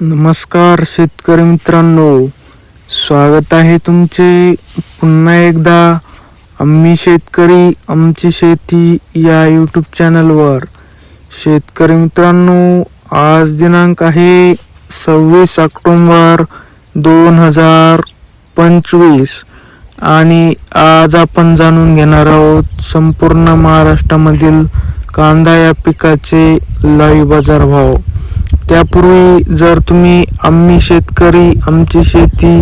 नमस्कार शेतकरी मित्रांनो, स्वागत आहे तुमचे पुन्हा एकदा आम्ही शेतकरी आमची शेती या यूट्यूब चॅनलवर. शेतकरी मित्रांनो, आज दिनांक आहे 26 ऑक्टोबर 2025 आणि आज आपण जाणून घेणार आहोत संपूर्ण महाराष्ट्रामधील कांदा या पिकाचे लाईव्ह बाजारभाव. त्यापूर्वी जर तुम्ही आम्ही शेतकरी आमची शेती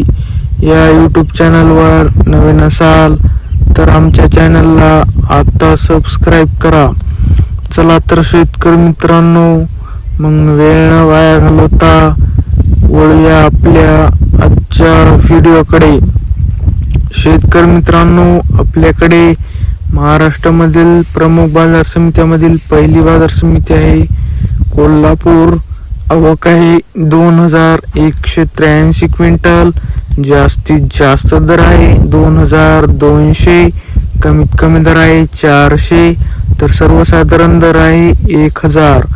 या यूट्यूब चॅनलवर नवीन असाल तर आमच्या चॅनलला आता सबस्क्राईब करा. चला तर शेतकरी मित्रांनो, मग वेळ न वाया घालवता वळूया आपल्या आजच्या व्हिडिओकडे. शेतकरी मित्रांनो, आपल्याकडे महाराष्ट्रामधील प्रमुख बाजार समित्यामधील पहिली बाजार समिती आहे कोल्हापूर. आवक आहे 2183 क्विंटल. जास्तीत जास्त दर आहे 2200, कमीत कमी दर आहे 400, तर सर्वसाधारण दर आहे 1000.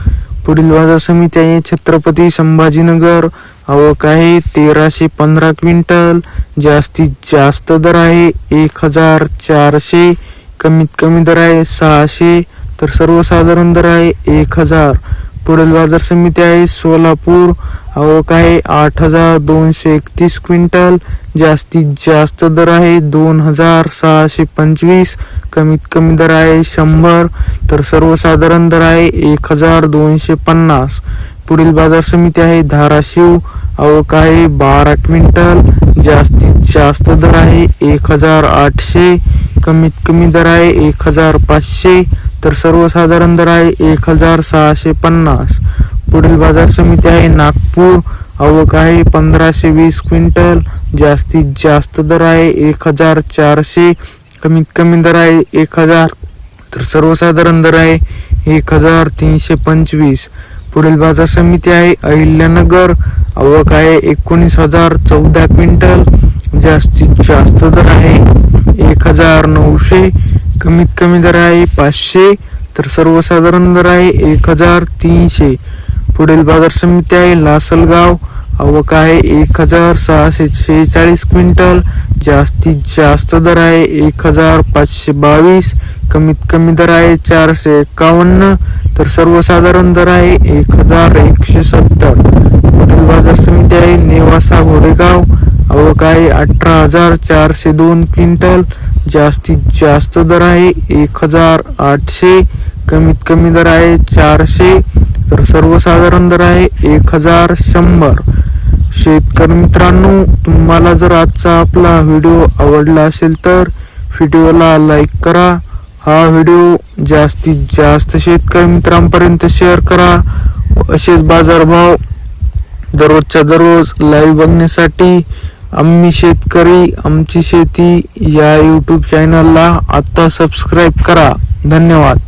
पुढील बाजार समिती आहे छत्रपती संभाजीनगर. आवक आहे 1315 क्विंटल. जास्तीत जास्त दर आहे 1400, कमीत कमी दर आहे 600, तर सर्वसाधारण दर आहे 1000. पुढील बाजार समिती आहे सोलापूर. आवक आहे 8231 क्विंटल. जास्तीत जास्त दर आहे 2625, कमीत कमी दर आहे 100, तर सर्वसाधारण दर आहे 1250. पुढील बाजार समिती आहे धाराशिव. आवक आहे 12 क्विंटल. जास्तीत जास्त दर आहे 1800, कमीत कमी दर आहे 1500, तर सर्वसाधारण दर आहे 1650. पुढील बाजार समिती आहे नागपूर. आवक आहे 1520 क्विंटल. जास्तीत जास्त दर आहे 1400, कमीत कमी दर आहे 1000, तर सर्वसाधारण दर आहे 1325. पुढील बाजार समिती आहे अहिल्यानगर. आवक आहे 19014 क्विंटल. जास्तीत जास्त दर आहे 1900, कमीत कमी दर आहे 500, तर सर्वसाधारण दर आहे 1300. पुढील बाजार समिती आहे लासलगाव. आवक आहे 1646 क्विंटल. जास्तीत जास्त दर आहे 1522, कमीत कमी दर आहे 451, तर सर्वसाधारण दर आहे 1170. पुढील बाजार समिती आहे नेवासा घोडेगाव. आवक आहे 18402 क्विंटल. जास्तीत जास्त दर आहे 1800, कमीत कमी दर आहे 400, तर सर्वसाधारण दर आहे 1100. शेतकरी मित्रांनो, तुम्हाला जर आजचा आपला व्हिडिओ आवडला असेल तर व्हिडिओला लाईक करा. हा व्हिडिओ जास्तीत जास्त शेतकरी मित्रांपर्यंत शेअर करा. असेच बाजारभाव दररोजच्या दररोज लाईव्ह बघण्यासाठी आम्ही शेतकरी आमची शेती या यूट्यूब चॅनलला आता सबस्क्राईब करा. धन्यवाद.